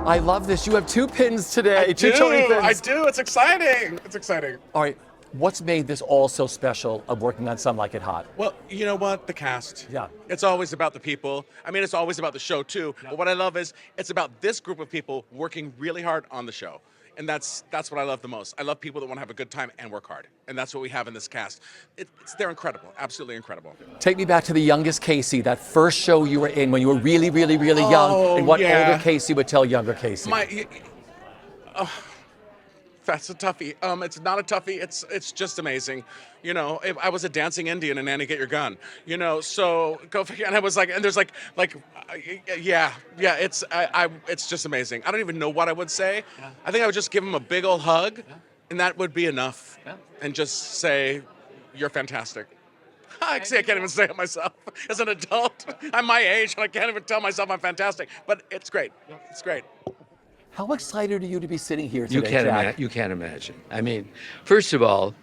I love this. You have 2 pins today. Two Tony pins. I do. It's exciting. It's exciting. All right. What's made this all so special of working on Some Like It Hot? Well, you know what? The cast. Yeah. It's always about the people. I mean, it's always about the show, too. Yeah. But what I love is it's about this group of people working really hard on the show. And that's what I love the most. I love people that want to have a good time and work hard. And that's what we have in this cast. They're incredible. Absolutely incredible. Take me back to the youngest Casey, that first show you were in when you were really, really, really young, and what older Casey would tell younger Casey. That's a toughie. It's not a toughie. It's just amazing. You know, I was a dancing Indian in Annie Get Your Gun. You know, so go figure. And I was like, and there's it's just amazing. I don't even know what I would say. Yeah. I think I would just give him a big old hug, and that would be enough. Yeah. And just say, "You're fantastic." I can't even say it myself. As an adult, I'm my age, and I can't even tell myself I'm fantastic. But it's great. It's great. How excited are you to be sitting here today, Jack? You can't imagine. I mean, first of all,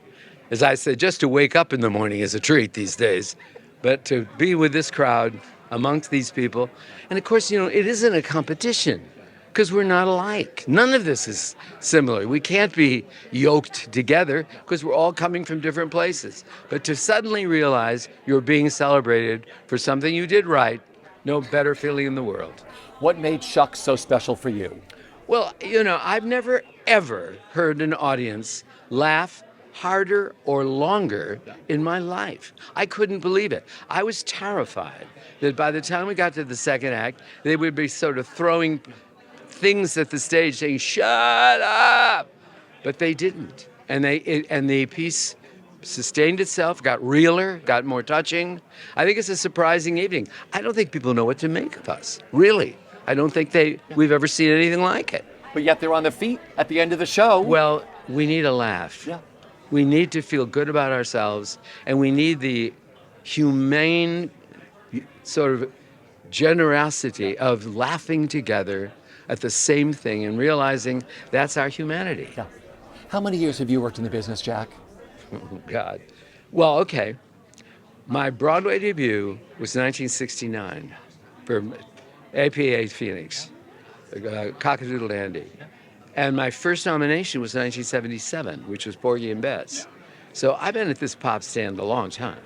as I said, just to wake up in the morning is a treat these days. But to be with this crowd, amongst these people, and of course, you know, it isn't a competition because we're not alike. None of this is similar. We can't be yoked together because we're all coming from different places. But to suddenly realize you're being celebrated for something you did right, no better feeling in the world. What made Shucked so special for you? Well, you know, I've never, ever heard an audience laugh harder or longer in my life. I couldn't believe it. I was terrified that by the time we got to the second act, they would be sort of throwing things at the stage saying, "Shut up!" But they didn't. And the piece sustained itself, got realer, got more touching. I think it's a surprising evening. I don't think people know what to make of us, really. I don't think we've ever seen anything like it. But yet they're on the feet at the end of the show. Well, we need a laugh. Yeah. We need to feel good about ourselves, and we need the humane sort of generosity of laughing together at the same thing and realizing that's our humanity. Yeah. How many years have you worked in the business, Jack? Oh, God. Well, okay. My Broadway debut was 1969 for APA Phoenix, Cockadoodle Dandy. And my first nomination was 1977, which was Porgy and Bess. So I've been at this pop stand a long time.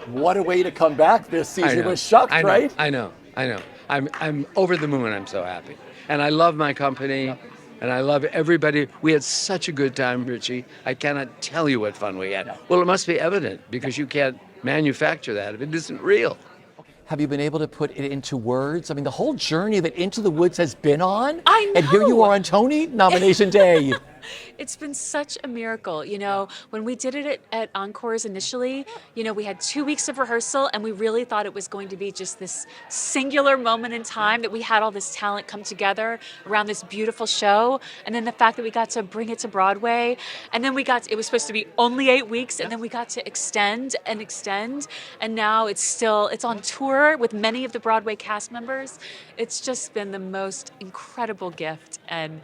What a way to come back this season with Shucked, right? I know. I'm over the moon. I'm so happy. And I love my company, and I love everybody. We had such a good time, Richie. I cannot tell you what fun we had. Well, it must be evident because you can't manufacture that if it isn't real. Have you been able to put it into words? I mean, the whole journey that Into the Woods has been on. I know. And here you are on Tony nomination day. It's been such a miracle. You know, when we did it at Encores initially, you know, we had 2 weeks of rehearsal and we really thought it was going to be just this singular moment in time that we had all this talent come together around this beautiful show. And then the fact that we got to bring it to Broadway, and then it was supposed to be only 8 weeks, and then we got to extend, and now it's on tour with many of the Broadway cast members. It's just been the most incredible gift, and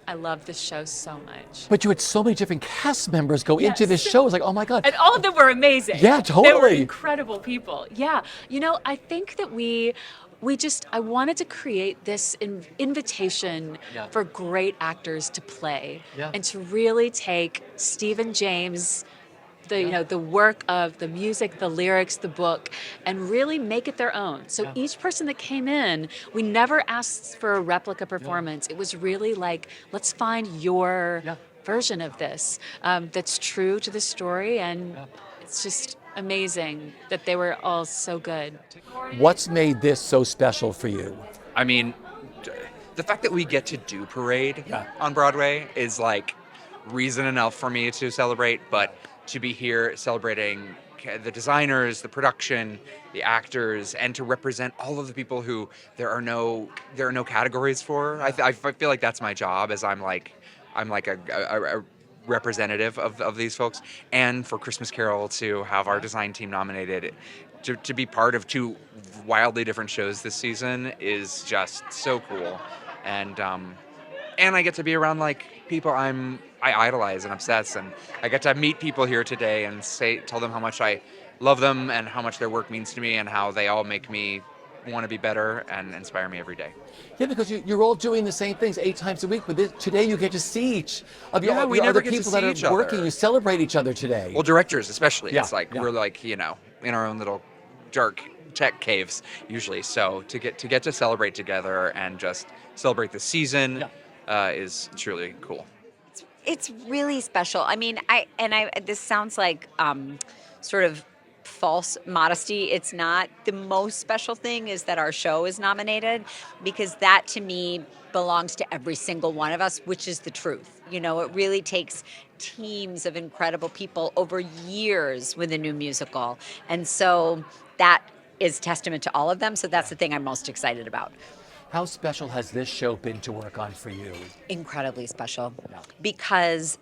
I love this show so much. But you had so many different cast members go into this show. It's like, oh my God. And all of them were amazing. Yeah, totally. They were incredible people. Yeah. You know, I think that I wanted to create this invitation for great actors to play and to really take Stephen James, the work of the music, the lyrics, the book, and really make it their own. So each person that came in, we never asked for a replica performance. It was really like, let's find your version of this that's true to the story, and it's just amazing that they were all so good. What's made this so special for you? I mean, the fact that we get to do Parade on Broadway is like reason enough for me to celebrate, but to be here celebrating the designers, the production, the actors, and to represent all of the people who there are no categories for. I feel like that's my job, as I'm like a representative of these folks. And for Christmas Carol to have our design team nominated, to be part of 2 wildly different shows this season is just so cool. And I get to be around like people I idolize and obsess, and I get to meet people here today and tell them how much I love them and how much their work means to me and how they all make me want to be better and inspire me every day. Yeah, because you're all doing the same things 8 times a week, but today you get to see each of your, Yeah, we your never other get to people see that each are working. other. You celebrate each other today. Well, directors especially. Yeah, It's like yeah. we're like, in our own little dark tech caves usually. So to get to celebrate together and just celebrate the season is truly cool. It's really special. I mean, this sounds like sort of false modesty. It's not. The most special thing is that our show is nominated, because that to me belongs to every single one of us, which is the truth. It really takes teams of incredible people over years with a new musical. And so that is testament to all of them. So that's the thing I'm most excited about. How special has this show been to work on for you? Incredibly special, because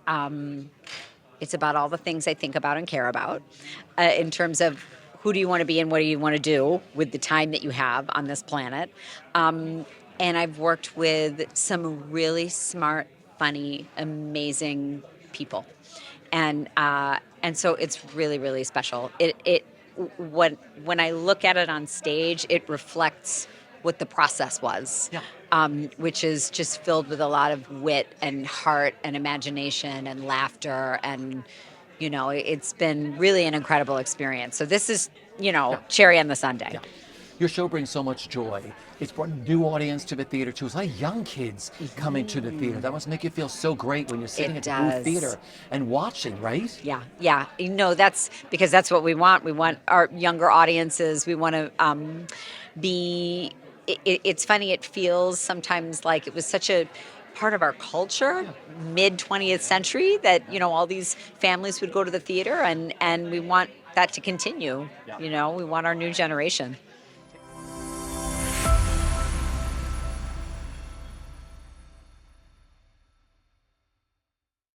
it's about all the things I think about and care about, in terms of who do you want to be and what do you want to do with the time that you have on this planet. And I've worked with some really smart, funny, amazing people, and so it's really, really special. When I look at it on stage, it reflects what the process was, which is just filled with a lot of wit and heart and imagination and laughter, and it's been really an incredible experience. So this is cherry on the sundae. Yeah. Your show brings so much joy. It's brought a new audience to the theater too. It's a lot of young kids coming to the theater. That must make you feel so great when you're sitting at the booth theater and watching, right? Yeah. That's because that's what we want. We want our younger audiences. We want to be. It's funny. It feels sometimes like it was such a part of our culture, mid 20th century, that all these families would go to the theater, and we want that to continue. We want our new generation.